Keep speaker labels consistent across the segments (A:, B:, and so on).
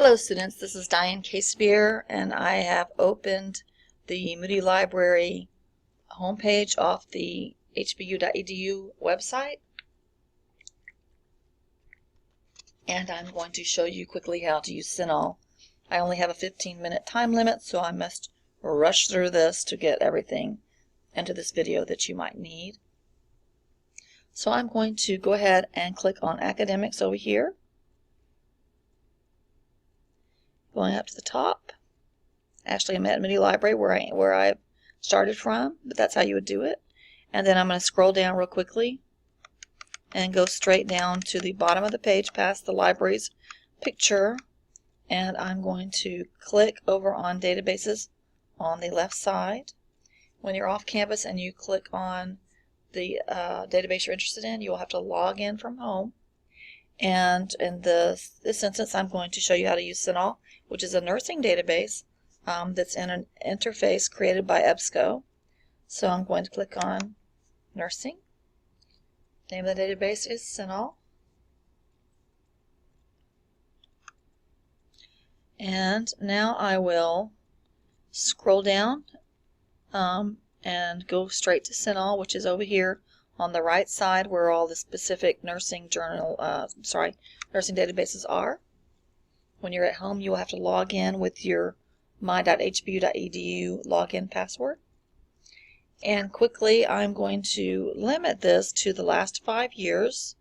A: Hello students, this is Diane Casebeer and I have opened the Moody Library homepage off the hbu.edu website, and I'm going to show you quickly how to use Cinahl. I only have a 15-minute time limit, so I must rush through this to get everything into this video that you might need. So I'm going to go ahead and click on Academics over here. Going up to the top. Actually, I'm at Moody Library where I started from, but that's how you would do it. And then I'm going to scroll down real quickly and go straight down to the bottom of the page past the library's picture, and I'm going to click over on Databases on the left side. When you're off campus and you click on the database you're interested in, you'll have to log in from home. And in this instance, I'm going to show you how to use Cinahl, which is a nursing database that's in an interface created by EBSCO. So I'm going to click on Nursing. Name of the database is Cinahl. And now I will scroll down and go straight to Cinahl, which is over here on the right side where all the specific nursing nursing databases are. When you're at home, you will have to log in with your my.hbu.edu login password. And quickly, I'm going to limit this to the last 5 years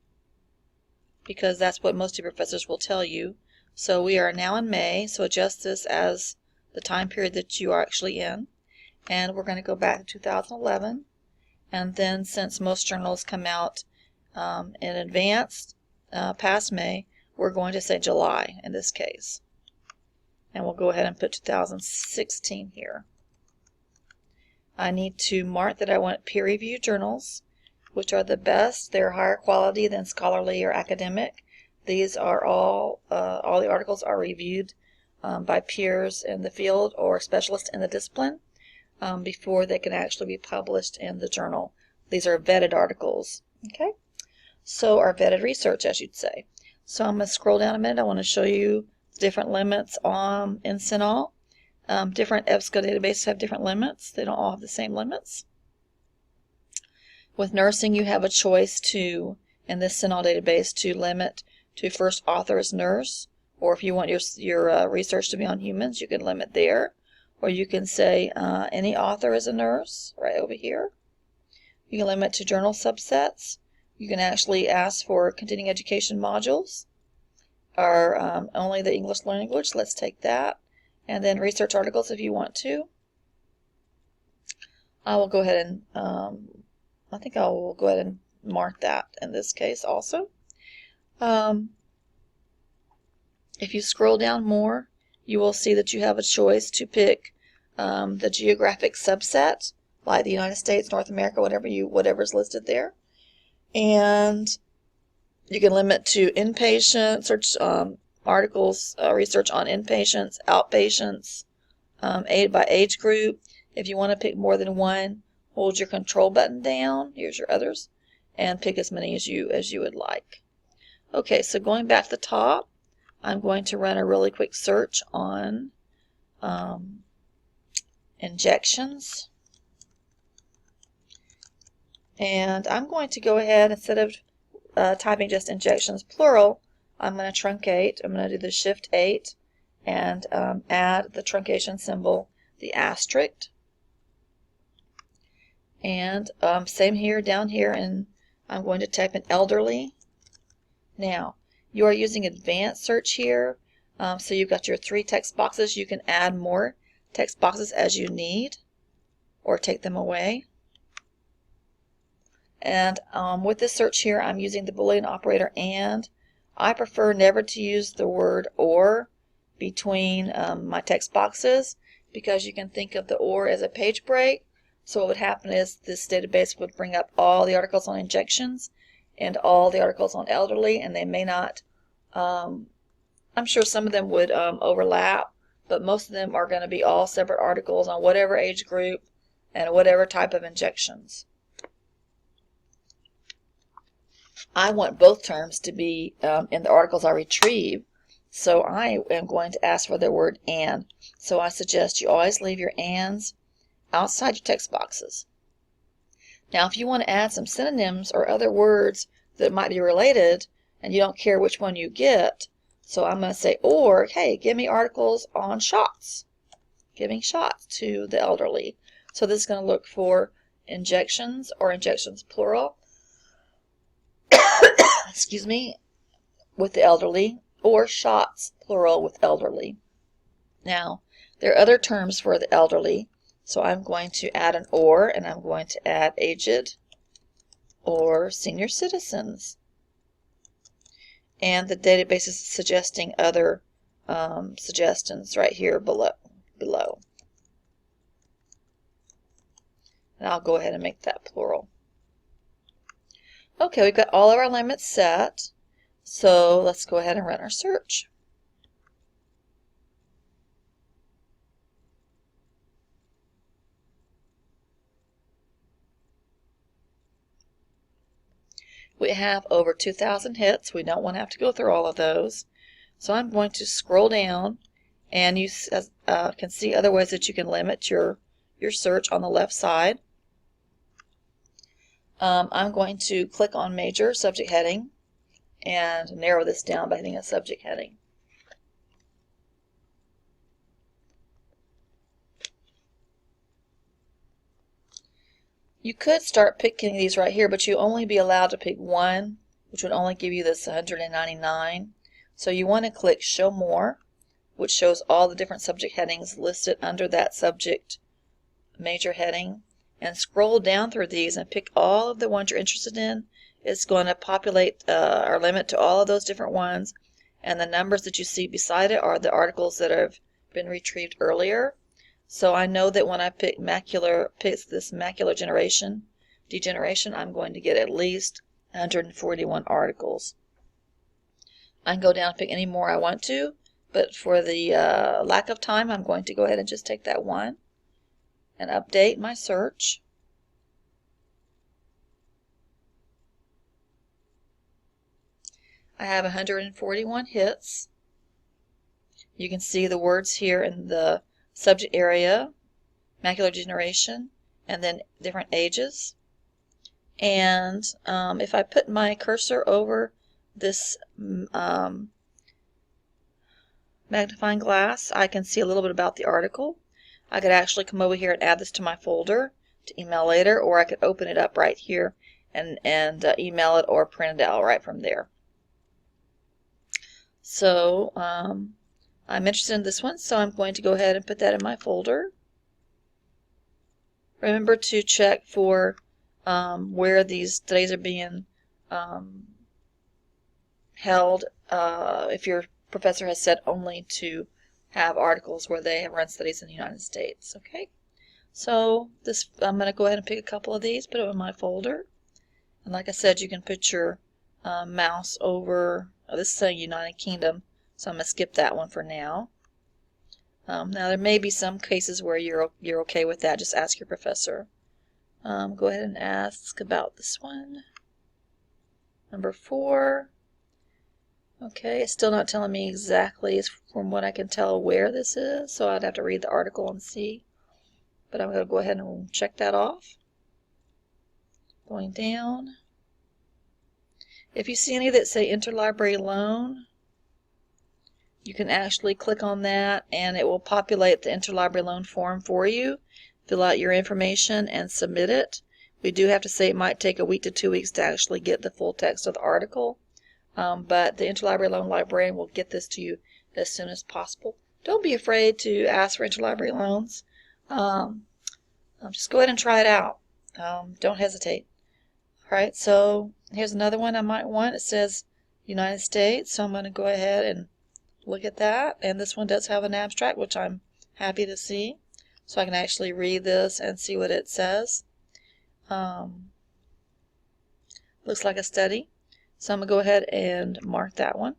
A: because that's what most of your professors will tell you. So we are now in May, so adjust this as the time period that you are actually in. And we're going to go back to 2011. And then, since most journals come out in advance past May, we're going to say July in this case. And we'll go ahead and put 2016 here. I need to mark that I want peer-reviewed journals, which are the best. They're higher quality than scholarly or academic. These are all the articles are reviewed by peers in the field or specialists in the discipline before they can actually be published in the journal. These are vetted articles, okay? So, or vetted research, as you'd say. So I'm going to scroll down a minute. I want to show you different limits in Cinahl. Different EBSCO databases have different limits. They don't all have the same limits. With nursing, you have a choice to, in this Cinahl database, to limit to first author as nurse, or if you want your research to be on humans, you can limit there. Or you can say any author is a nurse, right over here. You can limit to journal subsets. You can actually ask for continuing education modules, or only the English language. Let's take that. And then research articles if you want to. I will go ahead and, I think I will go ahead and mark that in this case also. If you scroll down more, you will see that you have a choice to pick the geographic subset, like the United States, North America, whatever's listed there. And you can limit to inpatient, search articles, research on inpatients, outpatients, aid by age group. If you want to pick more than one, hold your control button down, here's your others, and pick as many as you would like. Okay, so going back to the top, I'm going to run a really quick search on injections. And I'm going to go ahead, instead of typing just injections plural, I'm going to truncate. I'm going to do the Shift 8 and add the truncation symbol, the asterisk. And same here, down here, and I'm going to type in elderly. Now, you are using advanced search here, so you've got your 3 text boxes. You can add more text boxes as you need or take them away. And with this search here, I'm using the Boolean operator and. I prefer never to use the word or between my text boxes because you can think of the or as a page break. So what would happen is this database would bring up all the articles on injections and all the articles on elderly, and they may not, I'm sure some of them would overlap, but most of them are going to be all separate articles on whatever age group and whatever type of injections. I want both terms to be in the articles I retrieve, So I am going to ask for the word and. So I suggest you always leave your ands outside your text boxes. Now if you want to add some synonyms or other words that might be related and you don't care which one you get, so I'm going to say, or, hey, give me articles on shots. Giving shots to the elderly. So this is going to look for injections or injections plural, excuse me, with the elderly, or shots plural with elderly. Now, there are other terms for the elderly, so I'm going to add an or, and I'm going to add aged or senior citizens. And the database is suggesting other suggestions right here below. And I'll go ahead and make that plural. Okay, we've got all of our limits set. So let's go ahead and run our search. We have over 2,000 hits. We don't want to have to go through all of those. So I'm going to scroll down, and you can see other ways that you can limit your search on the left side. I'm going to click on Major Subject Heading and narrow this down by hitting a subject heading. You could start picking these right here, but you only be allowed to pick one, which would only give you this 199. So you want to click Show More, which shows all the different subject headings listed under that subject major heading, and scroll down through these and pick all of the ones you're interested in. It's going to populate our limit to all of those different ones, and the numbers that you see beside it are the articles that have been retrieved earlier. So I know that when I pick this macular degeneration, I'm going to get at least 141 articles. I can go down and pick any more I want to, but for the lack of time, I'm going to go ahead and just take that one and update my search. I have 141 hits. You can see the words here in the subject area, macular degeneration, and then different ages. And if I put my cursor over this magnifying glass, I can see a little bit about the article. I could actually come over here and add this to my folder to email later, or I could open it up right here and email it or print it out right from there. So I'm interested in this one, so I'm going to go ahead and put that in my folder. Remember to check for where these studies are being held. If your professor has said only to have articles where they have run studies in the United States. Okay, so I'm going to go ahead and pick a couple of these, put them in my folder, and like I said, you can put your mouse over. This is saying United Kingdom, so I'm going to skip that one for now. Now there may be some cases where you're okay with that. Just ask your professor. Go ahead and ask about this one. Number 4. Okay, it's still not telling me exactly, from what I can tell, where this is, so I'd have to read the article and see. But I'm going to go ahead and check that off. Going down. If you see any that say interlibrary loan, you can actually click on that and it will populate the interlibrary loan form for you. Fill out your information and submit it. We do have to say it might take a week to 2 weeks to actually get the full text of the article. But the interlibrary loan librarian will get this to you as soon as possible. Don't be afraid to ask for interlibrary loans. Just go ahead and try it out. Don't hesitate. All right, so here's another one I might want. It says United States, so I'm going to go ahead and look at that. And this one does have an abstract, which I'm happy to see. So I can actually read this and see what it says. Looks like a study. So I'm going to go ahead and mark that one.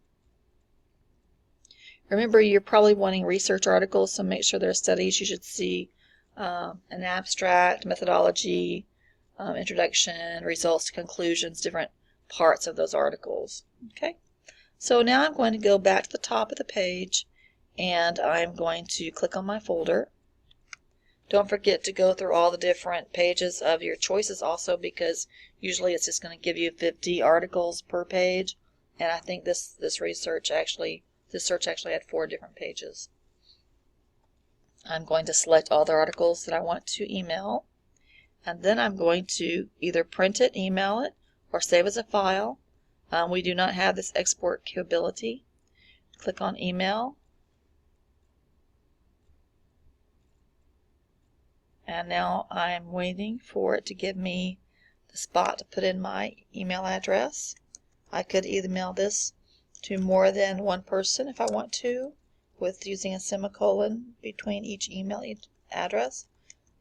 A: Remember, you're probably wanting research articles, so make sure there are studies. You should see an abstract, methodology, introduction, results to conclusions, different parts of those articles. Okay, So now I'm going to go back to the top of the page and I'm going to click on my folder. Don't forget to go through all the different pages of your choices also, because usually it's just going to give you 50 articles per page, and I think this search actually had 4 different pages. I'm going to select all the articles that I want to email, and then I'm going to either print it, email it, or save as a file. We do not have this export capability. Click on email. And now I'm waiting for it to give me the spot to put in my email address. I could email this to more than one person if I want to, with using a semicolon between each email address.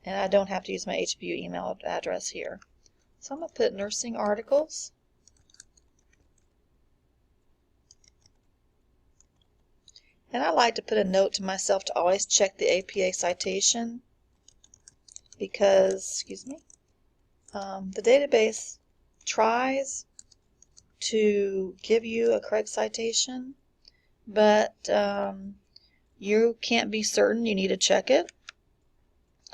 A: And I don't have to use my HBU email address here. So I'm going to put nursing articles. And I like to put a note to myself to always check the APA citation, because, the database tries to give you a correct citation, but you can't be certain. You need to check it.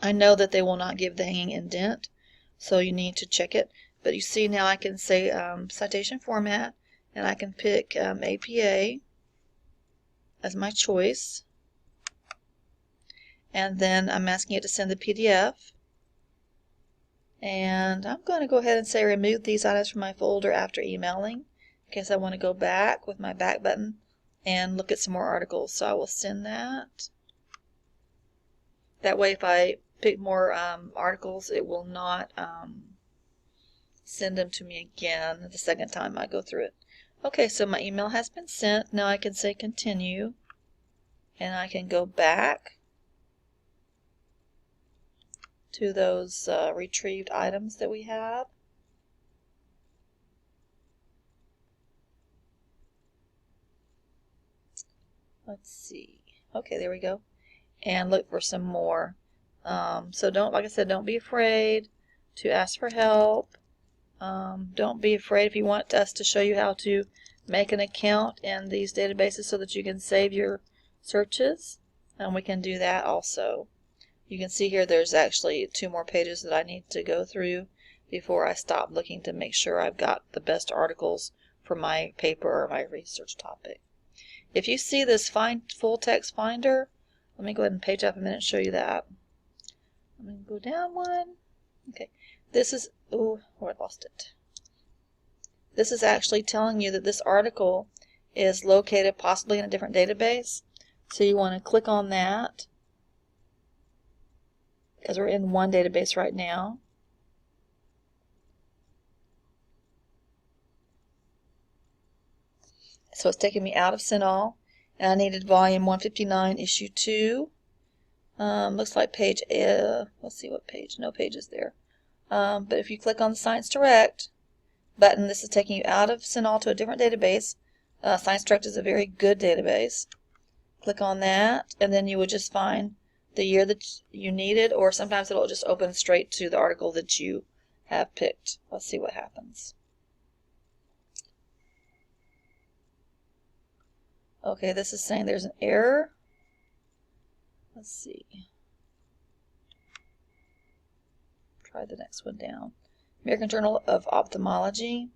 A: I know that they will not give the hanging indent, so you need to check it. But you see now I can say citation format, and I can pick APA as my choice. And then I'm asking it to send the PDF. And I'm going to go ahead and say remove these items from my folder after emailing, in case I want to go back with my back button and look at some more articles. So I will send that. That way if I pick more articles, it will not send them to me again the second time I go through it. Okay, so my email has been sent. Now I can say continue, and I can go back to those retrieved items that we have. Let's see. Okay, there we go. And look for some more. So like I said, don't be afraid to ask for help. Don't be afraid if you want us to show you how to make an account in these databases so that you can save your searches. And we can do that also. You can see here there's actually 2 more pages that I need to go through before I stop looking to make sure I've got the best articles for my paper or my research topic. If you see this Find Full Text Finder, let me go ahead and page up a minute and show you that. I'm going to go down one. Okay, this is, oh, I lost it. This is actually telling you that this article is located possibly in a different database. So you want to click on that, because we're in one database right now. So it's taking me out of Cinahl, and I needed volume 159, issue 2. Looks like page, let's see what page, no pages there. But if you click on the Science Direct button, this is taking you out of Cinahl to a different database. Science Direct is a very good database. Click on that, and then you would just find the year that you needed, or sometimes it'll just open straight to the article that you have picked. Let's see what happens. Okay, this is saying there's an error. Let's see. Try the next one down. American Journal of Ophthalmology.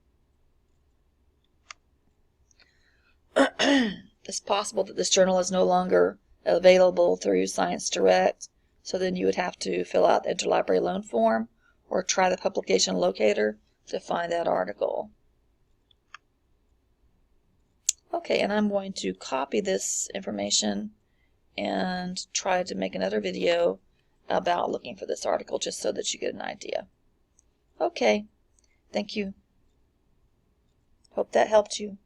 A: It's possible that this journal is no longer available through Science Direct, so then you would have to fill out the interlibrary loan form or try the publication locator to find that article. Okay, and I'm going to copy this information and try to make another video about looking for this article just so that you get an idea. Okay, thank you. Hope that helped you.